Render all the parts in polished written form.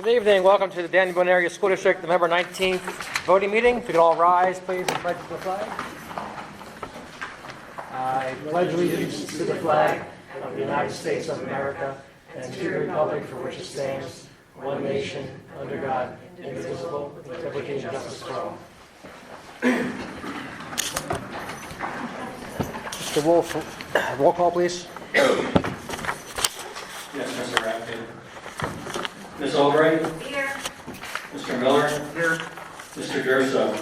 Good evening. Welcome to the Danny Boone Area School District November 19th voting meeting. If you could all rise, please, and pledge to the flag. I pledge allegiance to the flag of the United States of America and to the republic for which it stands, one nation, under God, indivisible, with liberty and justice for all. Mr. Wolf, roll call, please. Yes, Mr. Rapkin. Ms. Albright? Here. Mr. Miller? Here. Mr. Durso?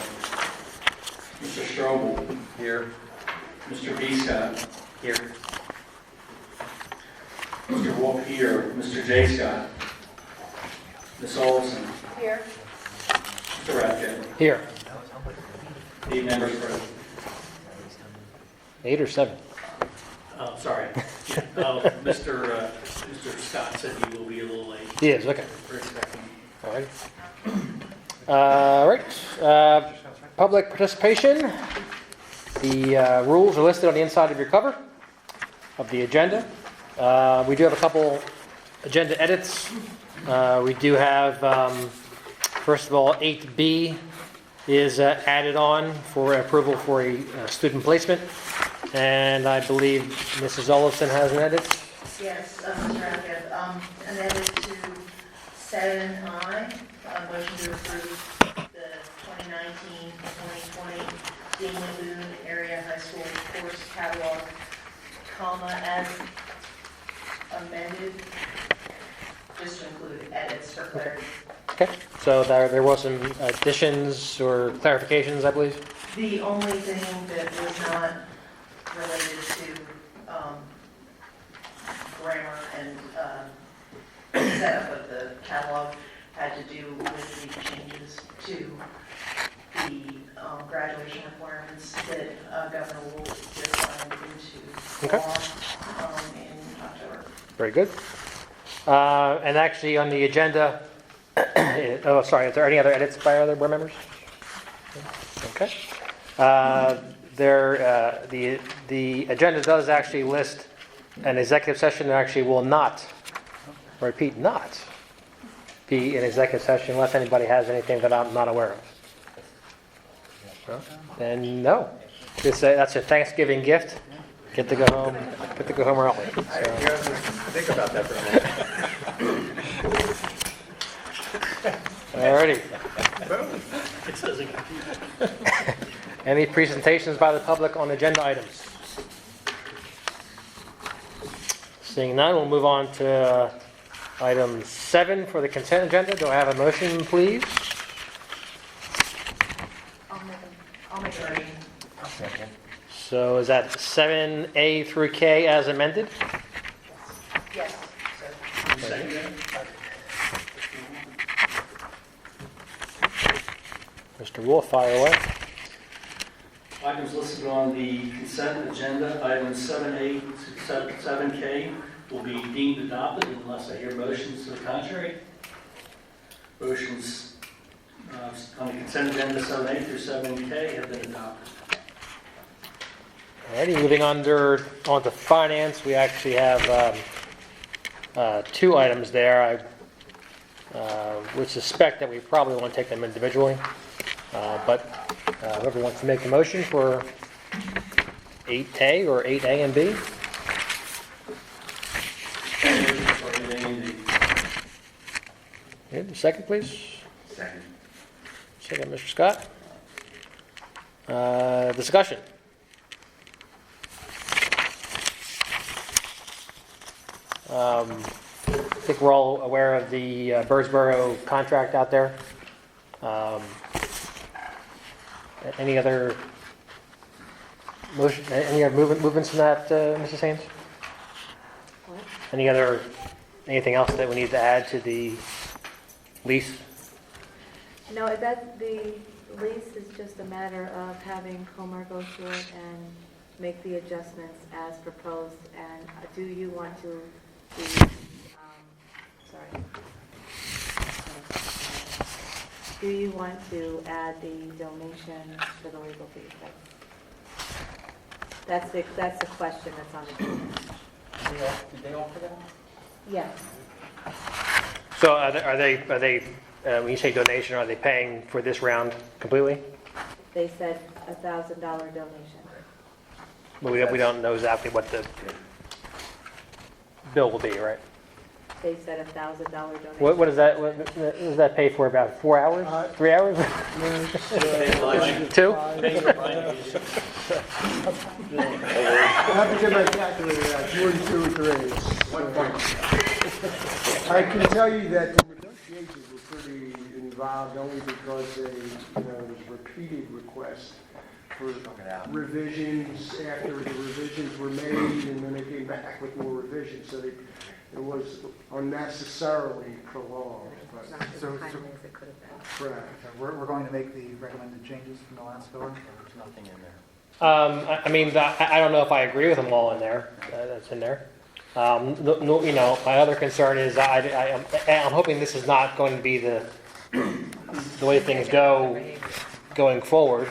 Mr. Strobel? Here. Mr. B. Scott? Here. Mr. Wolf here. Mr. J. Scott? Ms. Olson? Here. Mr. Rapkin? Here. 8 members present. 8 or 7? Sorry. Mr. Scott said he will be a little late. He is, okay. We're expecting. All right. Public participation. The rules are listed on the inside of your cover of the agenda. We do have a couple agenda edits. We do have, first of all, 8B is added on for approval for a student placement. And I believe Mrs. Olafson has an edit. Yes, Mr. Radcliffe, an edit to 7I, motion to approve the 2019-2020 Daniel Boone Area High School course catalog, as amended, just to include edits for clarity. Okay. So there was some additions or clarifications, I believe. The only thing that was not related to grammar and setup of the catalog had to do with the changes to the graduation requirements that Governor Wolf just signed into law in October. Very good. And actually on the agenda, oh, sorry, is there any other edits by other board members? Okay. The agenda does actually list an executive session that actually will not, repeat, not be an executive session unless anybody has anything that I'm not aware of. No? Then no. That's a Thanksgiving gift. Get to go home early. So. Think about that for a minute. Alrighty. It doesn't confuse. Any presentations by the public on agenda items? Seeing none, we'll move on to item 7 for the consent agenda. Do I have a motion, please? I'll make a motion. So is that 7A through K as amended? Yes. Mr. Wolf, fire away. Items listed on the consent agenda, items 7A to 7K will be deemed adopted unless I hear motions to the contrary. Motions on the consent agenda 7A through 7K have been adopted. Alrighty, moving on to finance, we actually have 2 items there. I would suspect that we probably want to take them individually, but whoever wants to make a motion for 8A or 8A and B. Good. Second, please. Second. Second, Mr. Scott. Discussion. I think we're all aware of the Birdsboro contract out there. Any other motion? Any other movements in that, Mrs. Haynes? What? Anything else that we need to add to the lease? No, the lease is just a matter of having Comer go through it and make the adjustments as proposed. And do you want to do you want to add the donations for the legal fees? That's the question that's on the table. Did they offer that? Yes. So are they, when you say donation, are they paying for this round completely? They said $1,000 donation. But we don't know exactly what the bill will be, right? They said $1,000 donation. What does that pay for, about 4 hours? 3 hours? 2? I have to get my calculator out, 42 and 3. 1 point. I can tell you that the negotiations were pretty involved only because there's repeated requests for revisions after the revisions were made, and then they came back with more revisions, so it was unnecessarily prolonged. It's But not as So- timely as it could have been. correct. We're going to make the recommended changes from the last go. There's nothing in there. I mean, I don't know if I agree with them all in there, that's in there. My other concern is I'm hoping this is not going to be the way things go going forward.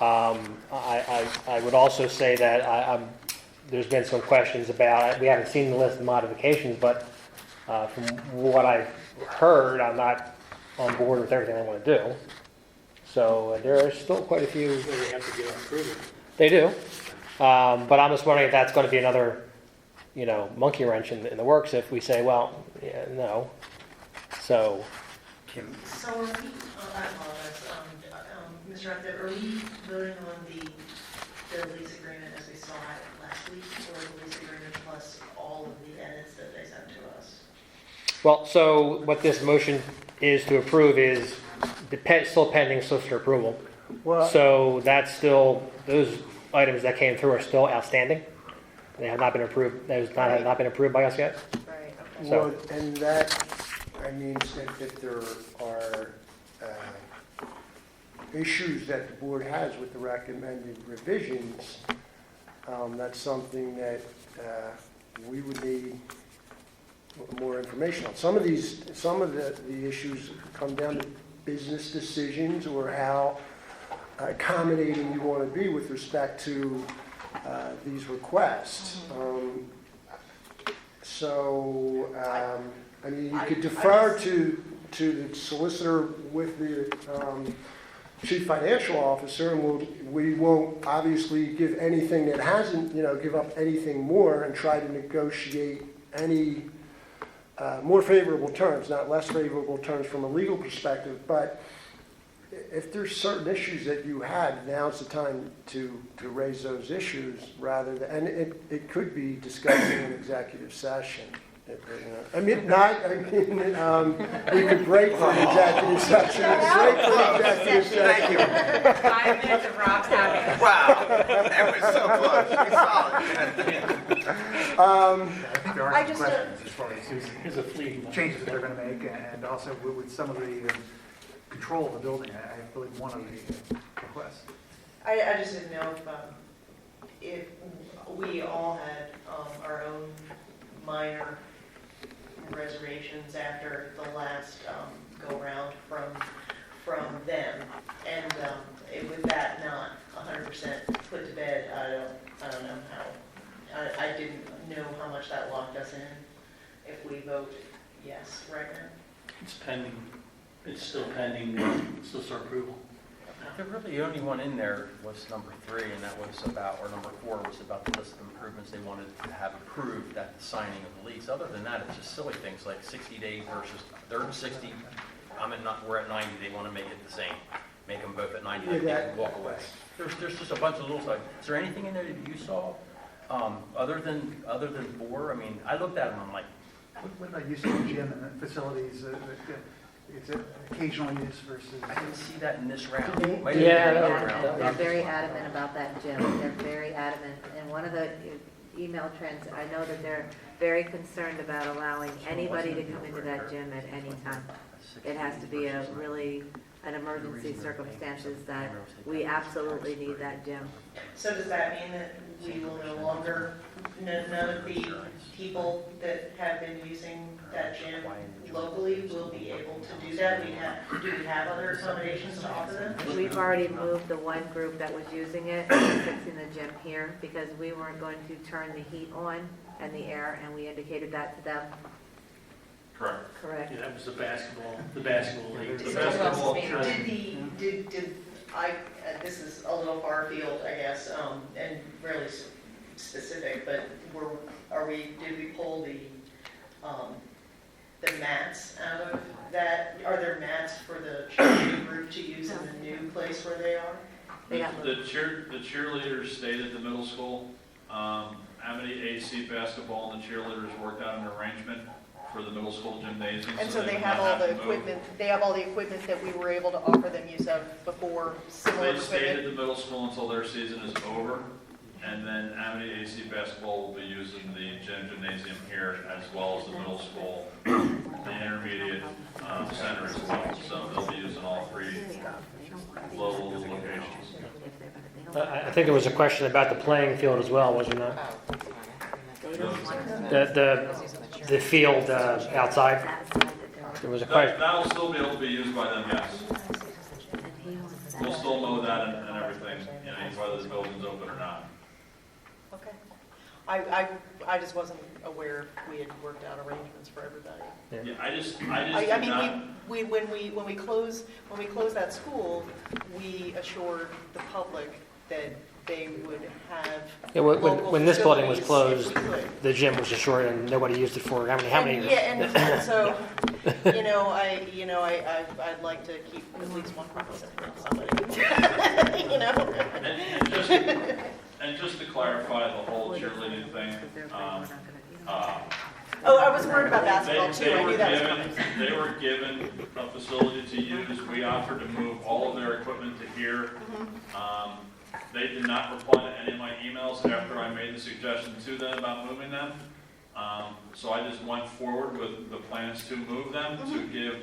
I would also say that there's been some questions about, we haven't seen the list of modifications, but from what I've heard, I'm not on board with everything they want to do. So there are still quite a few. So they have to get approval. They do. But I'm just wondering if that's going to be another, monkey wrench in the works if we say, well, yeah, no. So, So are we, I apologize, Mr. Updike, are we voting on the lease agreement as we saw it last week, or the lease agreement plus all of the edits that they sent to us? well, so what this motion is to approve is still pending solicitor approval. Well, So that's still, those items that came through are still outstanding. They have not been approved, those have not been approved by us yet. Right, okay. So- well, and that, means that if there are issues that the board has with the recommended revisions, that's something that we would need more information on. Some of the issues come down to business decisions or how accommodating you want to be with respect to these requests. You could defer to the solicitor with the chief financial officer, and we won't obviously give anything that hasn't, give up anything more and try to negotiate any more favorable terms, not less favorable terms from a legal perspective, but if there's certain issues that you had, now's the time to raise those issues rather than, and it could be discussed in an executive session. We could break for the executive session. Break for the executive session. Thank you. 5 minutes of Rob's happiness. Wow, that was so close. Be solid. I think there I are some just, questions as far as Here's a fleeting. changes that they're going to make, and also with some of the control of the building, I believe one of the requests. I just didn't know if we all had our own minor reservations after the last go-round from them. And with that not 100% put to bed, I don't know how, I didn't know how much that locked us in if we vote yes right now. It's pending, it's still pending, solicitor approval. The only one in there was number 3, and that was about, or number 4 was about the list of improvements they wanted to have approved at the signing of the lease. Other than that, it's just silly things like 60 days versus, they're at 60, we're at 90, they want to make it the same. Make them both at 90, they can walk away. There's just a bunch of little stuff. Is there anything in there that you saw, other than 4? I mean, I looked at them, I'm like, What about use of the gym and facilities? It's an occasional use versus. I didn't see that in this round. Might have Yeah, been that another was- round. They're very adamant about that gym. They're very adamant. And one of the email trends, I know that they're very concerned about allowing anybody to come into that gym at any time. It has to be an emergency circumstances that we absolutely need that gym. So does that mean that we will no longer, none of the people that have been using that gym locally will be able to do that? Do we have other accommodations to offer them? We've already moved the one group that was using it, and fixing the gym here, because we weren't going to turn the heat on and the air, and we indicated that to them. Correct. Correct. Yeah, that was the basketball league. The basketball Did I, this is a little far afield, I guess, and really specific, but did we pull the mats out of that? Are there mats for the cheerleading group to use in the new place where they are? They got The cheerleaders stayed at the middle school. Amity AC basketball and the cheerleaders worked out an arrangement for the middle school gymnasium. And so they would have not all the to move. equipment, they have all the equipment that we were able to offer them use of before, similar They stayed equipment? at the middle school until their season is over. And then Amity AC basketball will be using the gymnasium here as well as the middle school, the intermediate center as well. So they'll be using all three local locations. I think there was a question about the playing field as well, was there not? They don't want The field outside, there was a question. That'll still be able to be used by them, yes. We'll still mow that and everything, you know, whether the building's open or not. Okay. I just wasn't aware we had worked out arrangements for everybody. Yeah, I just I did mean, not, when we closed that school, we assured the public that they would have Yeah, local when this building was facilities closed, if we could. the gym was assured and nobody used it for how many And, years? yeah, and so, I'd like to keep at least one person from somebody, you know? and just to clarify the whole cheerleading thing, Oh, I was worried about basketball too, I knew that was coming. they were given a facility to use. We offered to move all of their equipment to here. They did not reply to any of my emails after I made the suggestion to them about moving them. So I just went forward with the plans to move them, to give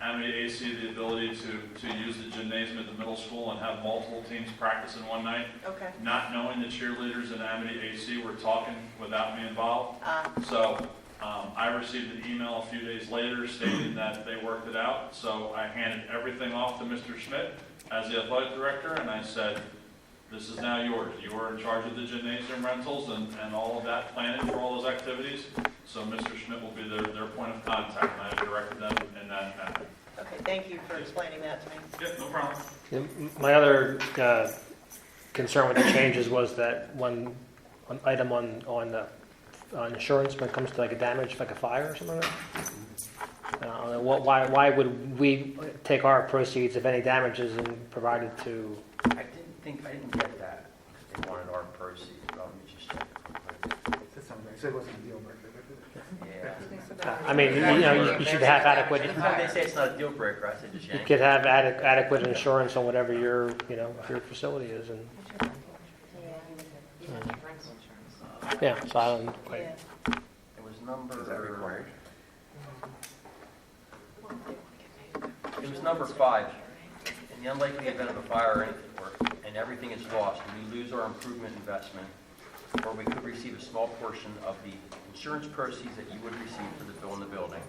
Amity AC the ability to use the gymnasium at the middle school and have multiple teams practice in one night. Okay. Not knowing the cheerleaders in Amity AC were talking without me involved. Ah. So I received an email a few days later stating that they worked it out. So I handed everything off to Mr. Schmidt as the athletic director, and I said, this is now yours. You are in charge of the gymnasium rentals and all of that planning for all those activities. So Mr. Schmidt will be their point of contact, and I have directed them in that manner. Okay, thank you for explaining that to me. Yep, no problem. My other concern with the changes was that one item on insurance when it comes to like a damage, like a fire or something like that. Why would we take our proceeds of any damages and provide it to? I didn't get that. They wanted our proceeds, but let me just check. Said something, I said it wasn't a deal breaker. Yeah. I mean, you should have adequate. Anytime they say it's not a deal breaker, I say just You yank it. could have adequate insurance on whatever your facility is, and yeah. So I don't quite. Yeah. It was number. Is that required? It was number 5. In the unlikely event of a fire and everything is lost, we lose our improvement investment, or we could receive a small portion of the insurance proceeds that you would receive for the bill in the building.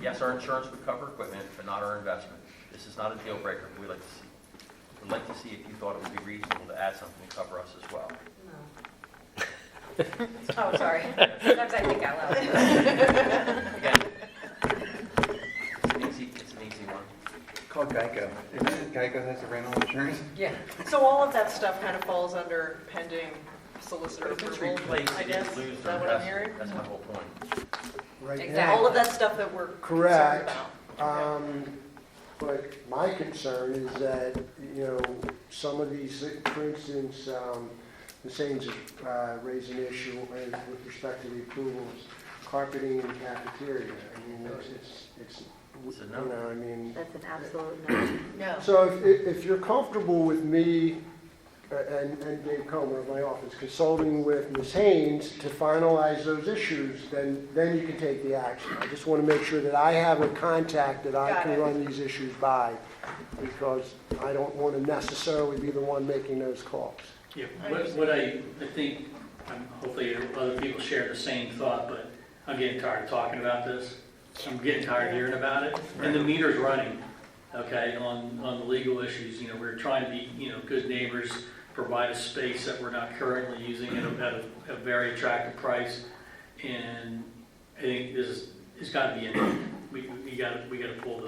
Yes, our insurance would cover equipment, but not our investment. This is not a deal breaker. We'd like to see if you thought it would be reasonable to add something to cover us as well. Oh, sorry. Sometimes I think out loud. Again, it's an easy one. Call Geico. Isn't it Geico has the rental insurance? Yeah. So all of that stuff kind of falls under pending solicitor If it's approval, replaced, I they guess? didn't lose Is their that what I'm investment. hearing? That's my whole point. Right now. Exactly. All of that stuff that we're concerned Correct. about. But my concern is that, some of these, for instance, the Saints raised an issue with respect to the approvals, carpeting in the cafeteria. I mean, it's It's a no. I mean. That's an absolute no. No. So if you're comfortable with me and Dave Comer of my office consulting with Ms. Haynes to finalize those issues, then you can take the action. I just want to make sure that I have a contact that I Got can it. run these issues by, because I don't want to necessarily be the one making those calls. Yeah, what I think, hopefully other people share the same thought, but I'm getting tired of talking about this. I'm getting tired of hearing about it. And the meter's running, okay, on the legal issues. We're trying to be, good neighbors, provide a space that we're not currently using at a very attractive price. And I think this has got to be in. we gotta pull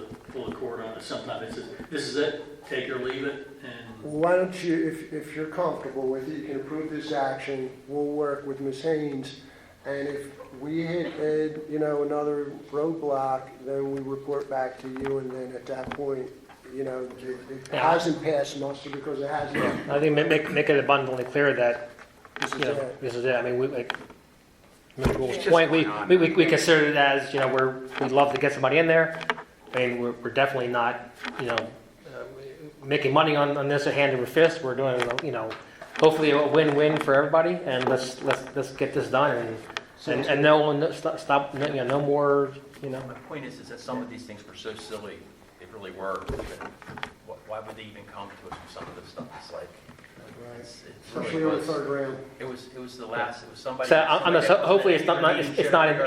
the cord on it sometime. This is it, take or leave it, and Why don't you, if you're comfortable with it, you can approve this action, we'll work with Ms. Haynes, and if we hit, another roadblock, then we report back to you, and then at that point, it hasn't passed muster because it hasn't. I think make it abundantly clear that, This is you know, it. this is it. I mean, Mr. Wolf's point, we consider it as, we'd love to get somebody in there. I mean, we're definitely not, making money on this hand over fist. We're doing, hopefully a win-win for everybody, and let's get this done, and no one, stop, no more, My point is that some of these things were so silly, they really were, that why would they even come to us with some of this stuff? It's like, Especially on the third round. It was somebody. So, hopefully it's not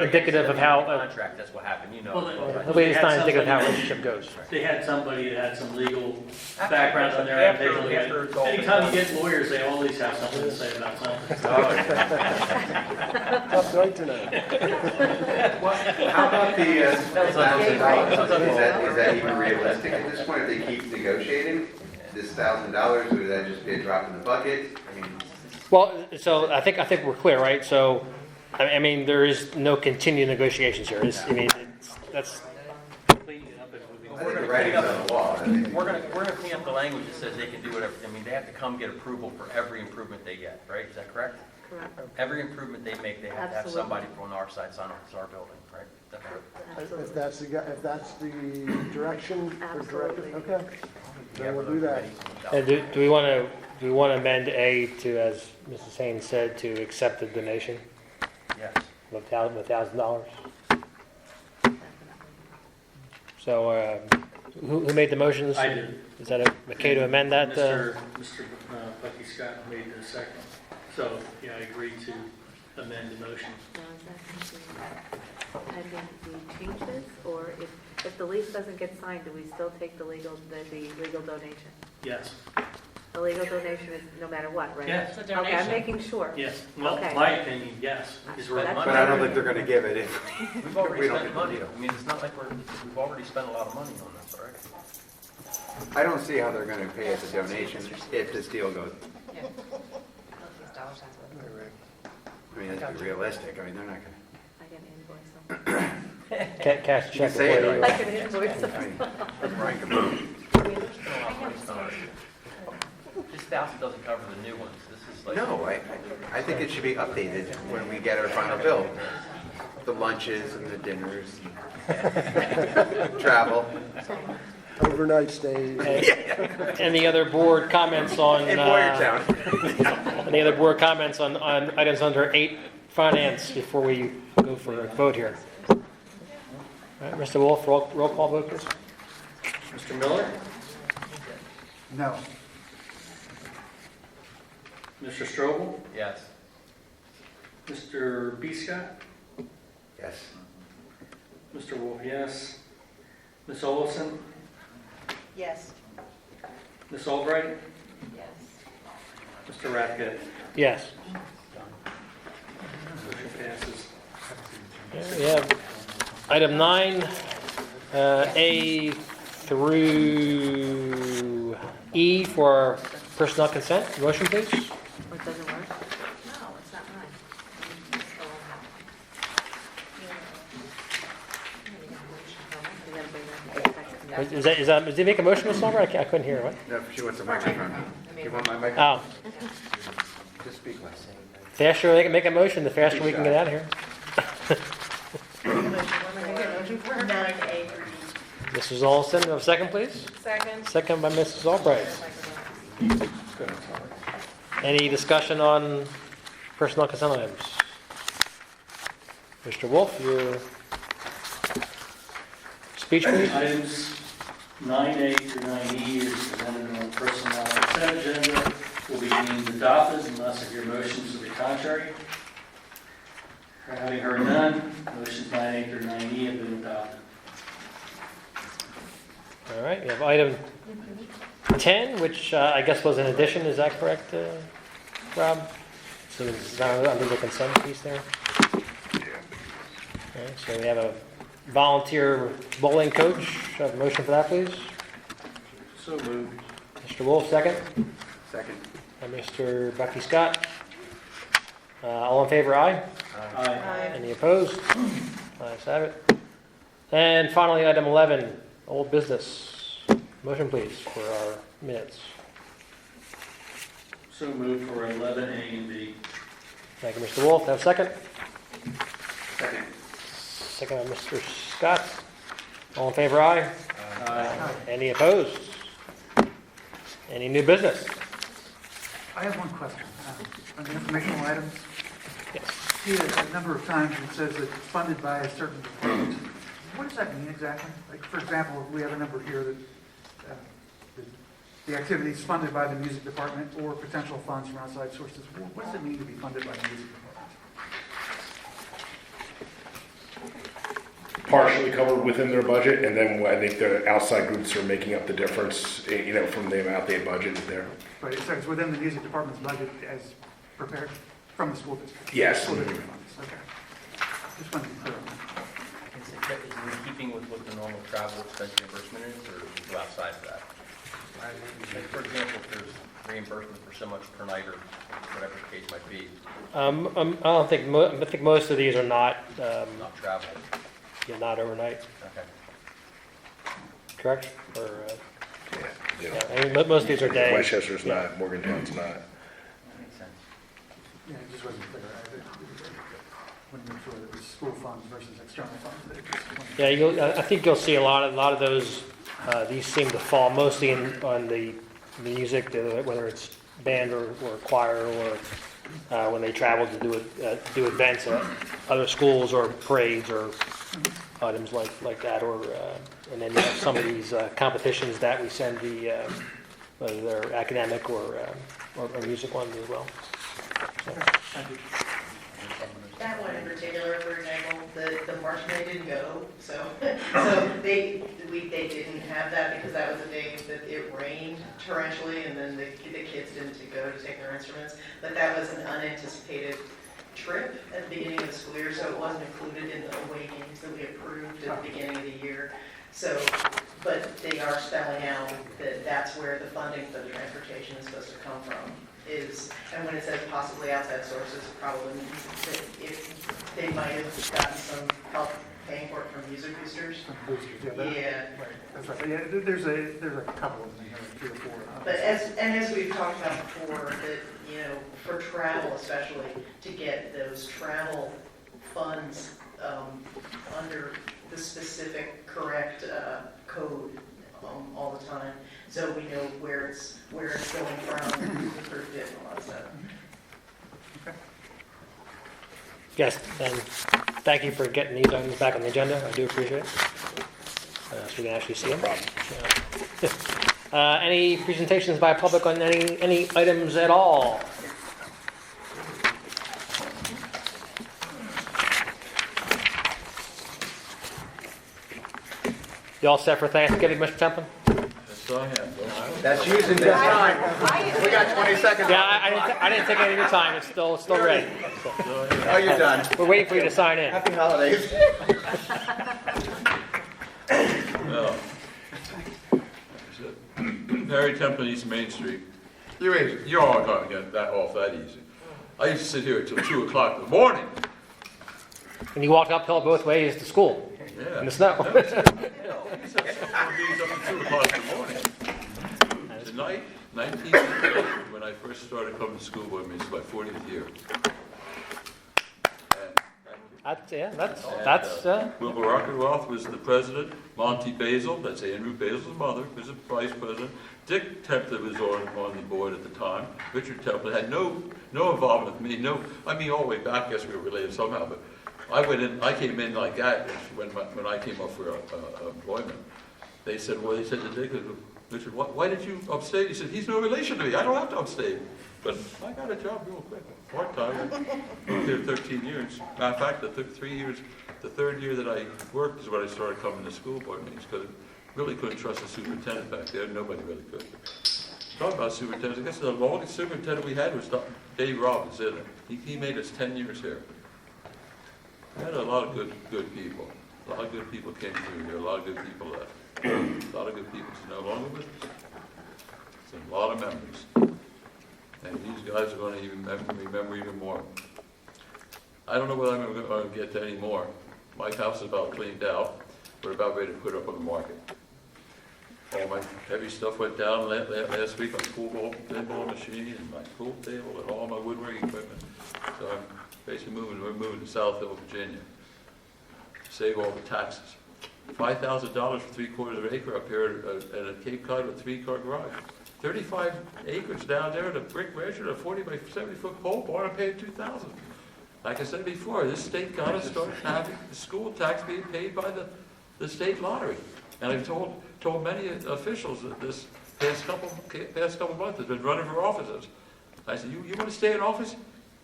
indicative of how- Contract, that's what happened, Well, hopefully it's not indicative of how a relationship goes. they had somebody that had some legal background on there. and they look at it. Anytime you get lawyers, they always have something to say about something. Tough night tonight. How about the $1,000? Is that even realistic at this point, if they keep negotiating? This $1,000, or would that just be a drop in the bucket? I mean, Well, so I think we're clear, right? So, I mean, there is no continued negotiations here. That's. I think the writing's on the wall. I mean, We're gonna clean up the language that says they can do whatever, they have to come get approval for every improvement they get, right? Is that correct? Correct. Every improvement they make, they have to have Absolutely. somebody from our side sign off, it's our building, right? Is that correct? If that's the direction or directive, Absolutely. okay. Then we'll do that. And do we want to amend A to, as Mrs. Haynes said, to accept the donation Yes. of $1,000? So, who made the motions? I did. Is that okay to amend that? Mr. Bucky Scott made the second. So, yeah, I agreed to amend the motion. Now, is that pending the changes, or if the lease doesn't get signed, do we still take the legal donation? Yes, The legal donation is no matter what, right? Yes. It's a Okay, I'm donation. making sure. yes. Well, Okay. my opinion, yes. Is we're- That's But I don't think they're gonna give it if. We've already We don't spent get the money, deal. I mean, it's not like we've already spent a lot of money on this, right? I don't see how they're gonna pay us a donation if this deal goes. Yeah. Dollar signs with it. I mean, let's be realistic. I mean, they're not gonna. I can invoice them. Cash You check can say it before you- right. I can invoice them. I mean, Brian can move. I mean, there's been a lot of money spent on it. This 1,000 doesn't cover the new ones, this is like. No, I think it should be updated when we get our final bill. The lunches and the dinners, travel. Overnight stays. Any other board comments on? In Boyertown. Any other board comments on items under 8 finance before we go for a vote here? All right, Mr. Wolf, roll call vote, please. Mr. Miller, No. Mr. Strobel, Yes. Mr. B. Scott, Yes. Mr. Wolf, yes. Ms. Olson, Yes. Ms. Albright, Yes. Mr. Rathke. Yes. Motion passes. Okay, we have item 9, A through E for personnel consent. Motion, please. What doesn't work? No, it's not mine. You gotta bring that to the second. Did he make a motion, Ms. Silver? I couldn't hear. What? No, she wants a microphone. You want my microphone? Oh, Just speak less. faster they can make a motion, the faster we can get out of here. Motion for 9A through D. Mrs. Olson, do I have a second, please? Second. Second by Mrs. Albright. Any discussion on personnel consent items? Mr. Wolf, your speech, please. Items 9A through 9E is presented on the personnel consent agenda will be deemed adopted unless of your motions to the contrary. Having heard none, motions 9A through 9E have been adopted. All right, we have item 10, which I guess was an addition, is that correct, Rob? So it's not under the consent piece there? Okay, so we have a volunteer bowling coach. Have a motion for that, please? So moved. Mr. Wolf, second. Second. And Mr. Bucky Scott. All in favor, aye? Aye. Any opposed? Ayes have it. And finally, item 11, old business. Motion, please, for our minutes. So moved for 11 A and B. Thank you, Mr. Wolf. Have a second? Second. Second by Mr. Scott. All in favor, aye? Any opposed? Any new business? I have one question. On the informational items, Yes. see a number of times it says that it's funded by a certain department. What does that mean exactly? Like, for example, we have a number here that the activity is funded by the music department or potential funds from outside sources. What does it mean to be funded by the music department? Partially covered within their budget, and then I think the outside groups are making up the difference, from the amount they budgeted there. Right, so it's within the music department's budget as prepared from the school district? Yes. School district funds, okay. Just wanted to be clear on that. Is it in keeping with what the normal travel expense reimbursement is, or do you go outside of that? Like, for example, if there's reimbursement for so much per night, or whatever the case might be, I don't think, I think most of these are not, not travel. not overnight, Okay. correct? Or, Yeah. I mean, most of these are days. Westchester's not, Morgantown's not. That makes sense. Yeah, it just wasn't clear. I wouldn't make sure that it was school funds versus external funds. That it just wasn't- Yeah, I think you'll see a lot of those, these seem to fall mostly on the music, whether it's band or choir, or when they travel to do events at other schools or parades or items like that, or and then you have some of these competitions that we send whether they're academic or music ones as well. So, Thank you. That one in particular, for example, the marching band didn't go, so they didn't have that because that was the day that it rained torrentially, and then the kids didn't go to take their instruments. But that was an unanticipated trip at the beginning of the school year, so it wasn't included in the away games that we approved at the beginning of the year. So, but they are spelling out that that's where the funding for the transportation is supposed to come from. And when it says possibly outside sources, it probably means that if they might have gotten some help paying for it from Music Boosters. Some boosters, yeah. Right, that's right. Yeah, there's a couple of them here, 3 or 4. But as we've talked about before, that, for travel especially, to get those travel funds under the specific correct code all the time, so we know where it's going from, and who's approved it, and all that stuff. yes, and thank you for getting these items back on the agenda. I do appreciate it. So we can actually see them. Any presentations by public on any items at all? You all set for Thanksgiving, Mr. Templin? That's using this time. We got 20 seconds. Yeah, I didn't take any of your time. It's still ready. So, Oh, you're done. we're waiting for you to sign in. Happy holidays. Perry Temple East Main Street. You're You're all going to get that off that easy. I used to sit here until 2 o'clock in the morning. And you walked uphill both ways to school Yeah. in the snow. I used to have 4 days up until 2 o'clock in the morning. Tonight, 1958, when I first started coming to school with me, it's my 40th year. That's Wilbur Rockenroth was the president. Monty Basil, that's Andrew Basil's mother, was the vice president. Dick Templer was on the board at the time. Richard Templer had no involvement with me. All the way back, I guess we were related somehow, but I came in like that when I came up for employment. They said to Dick, Richard, why did you abstain? He said, he's no relation to me. I don't have to abstain. But I got a job real quick, part-time. I worked there 13 years. Matter of fact, the 3 years, the third year that I worked is when I started coming to school board meetings, because I really couldn't trust the superintendent back there. Nobody really could. Talk about superintendents. I guess the longest superintendent we had was Dave Robbins, isn't it? He made us 10 years here. We had a lot of good people. A lot of good people came through here, a lot of good people left. A lot of good people is no longer with us. It's a lot of memories. And these guys are gonna even remember even more. I don't know whether I'm gonna get to any more. My house is about cleaned out. We're about ready to put it up on the market. All my heavy stuff went down last week, my pinball machine and my pool table and all my woodworking equipment. So I'm basically we're moving to Southfield, Virginia. Save all the taxes. $5,000 for 3/4 acre up here at a Cape Cod with 3-car garage. 35 acres down there at a brick measure, a 40 by 70 foot pole barn, I'm paying $2,000. Like I said before, this state got to start having the school tax being paid by the state lottery. And I've told many officials that this past couple months has been running for offices. I said, you want to stay in office?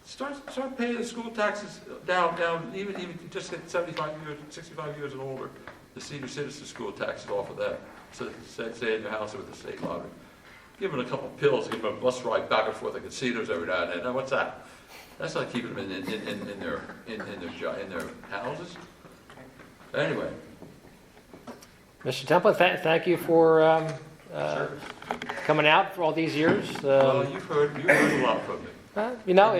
Start paying the school taxes down, even just get 75 years, 65 years and older. The senior citizen school taxes off of that. So stay in your house with the state lottery. Give them a couple of pills, give them a bus ride back and forth to casinos every now and then. Now what's that? That's not keeping them in their houses. Anyway. Mr. Templin, thank you for coming out for all these years. Well, you've heard a lot from me. You know,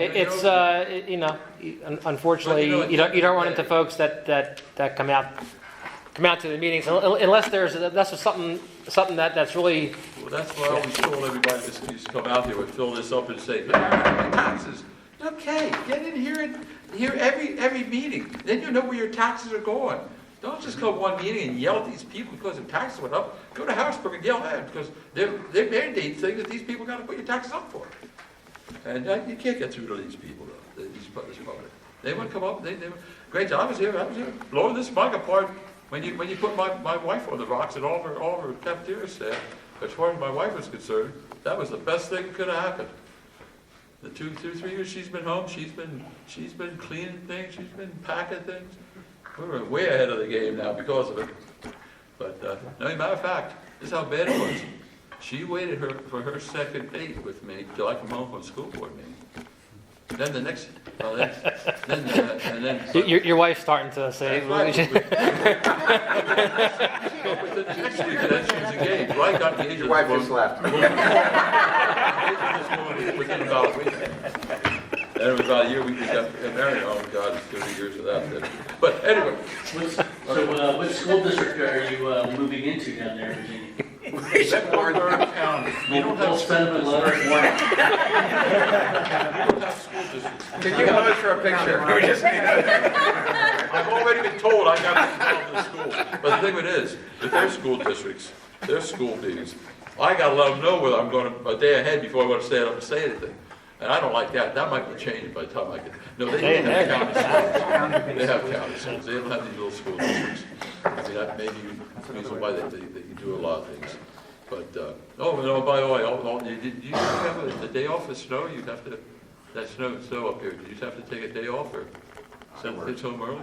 unfortunately, you don't run into folks that come out to the meetings unless that's something that's really. Well, that's why I always told everybody that used to come out here would fill this up and say, taxes. Okay, get in here and hear every meeting. Then you know where your taxes are going. Don't just come one meeting and yell at these people because their taxes went up. Go to Harrisburg and yell at them because they mandate things that these people got to put your taxes up for. And you can't get through to these people, though, this public. They would come up, they great job, I was here, blowing this mug apart. When you put my wife on the rocks and all of her cafeteria staff, as far as my wife was concerned, that was the best thing that could have happened. The 3 years she's been home, she's been cleaning things, she's been packing things. We're way ahead of the game now because of it. But no, matter of fact, this is how bad it was. She waited for her second date with me till I come home from school board meeting. Then the next, Your wife's starting to say. Next week, then she was engaged. Well, I got engaged. Your wife just left. Within about a week. And it was about a year we got married. Oh God, it's 30 years of that. But anyway. What school district are you moving into down there, Virginia? Warren County. We'll send them a letter. We don't have school districts. Could you pose for a picture? I've already been told I got to involved in school. But the thing of it is, if their school districts, their school meetings, I got to let them know whether I'm going a day ahead before I want to stand up and say anything. And I don't like that. That might be changed by the time I get. No, they have county schools. They have county schools. They don't have these little school districts. I mean, that may be the reason why they can do a lot of things. But by the way, did you have the day off of snow? You have to. That snow up here. Did you have to take a day off or send the kids home early?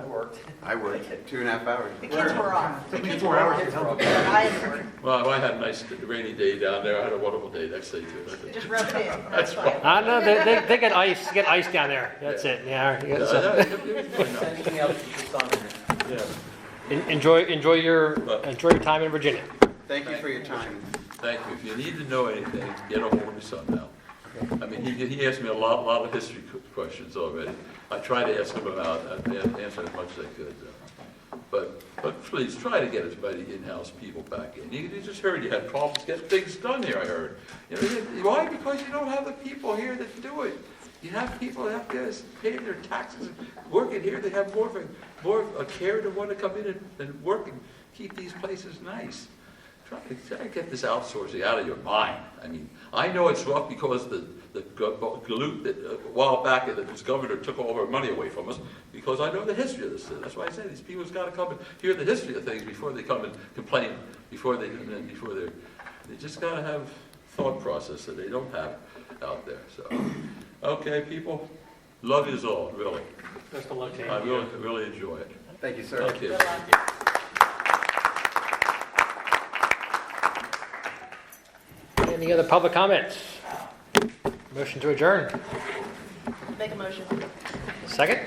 I worked 2.5 hours. The kids were off. The kids were out. I had work. Well, I had a nice rainy day down there. I had a wonderful day next day too. Just rub it in. That's fine. I know they get ice down there. That's it. Yeah. Yeah, Anything else that's on there? yeah. Enjoy your time in Virginia. Thank you for your time. Thank you. If you need to know anything, get a hold of me somehow. I mean, he asked me a lot of history questions already. I tried to ask him about, answer as much as I could. But please, try to get as many in-house people back in. You just heard you had problems getting things done here, I heard. Why? Because you don't have the people here that do it. You have people out there paying their taxes, working here. They have more of a care to want to come in and work and keep these places nice. Try to get this outsourcing out of your mind. I mean, I know it's rough because the galoot that a while back that this governor took all of our money away from us, because I know the history of this. That's why I say these people's got to come and hear the history of things before they come and complain, before they just got to have thought process that they don't have out there. So, okay, people, love yous all, really. Best of luck to you. I really enjoy it. Thank you, sir. Thank you. Any other public comments? Motion to adjourn. Make a motion. Second?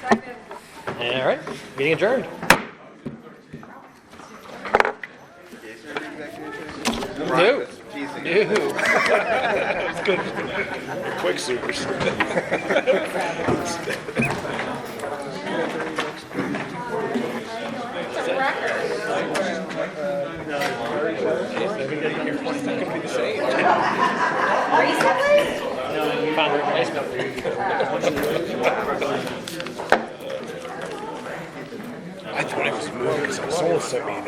Second. All right. Meeting adjourned. Quick supers. Found a replacement. I thought it was moving because someone sent me a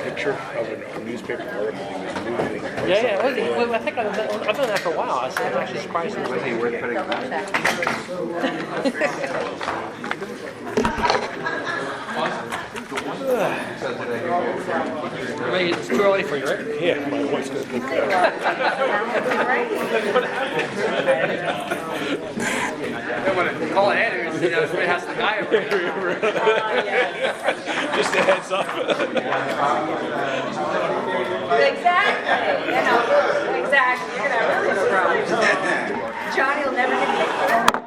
picture of a newspaper article he was moving. Yeah, well, I think I've done that for a while. I'm actually surprised. Was he worth putting Double on? check. Maybe it's too early for you, right? Yeah, my wife's gonna think that. Call it Andrews, you know, it has the guy over there. Just a heads up. Exactly, you know, exactly, you're gonna have a real problem. Johnny will never get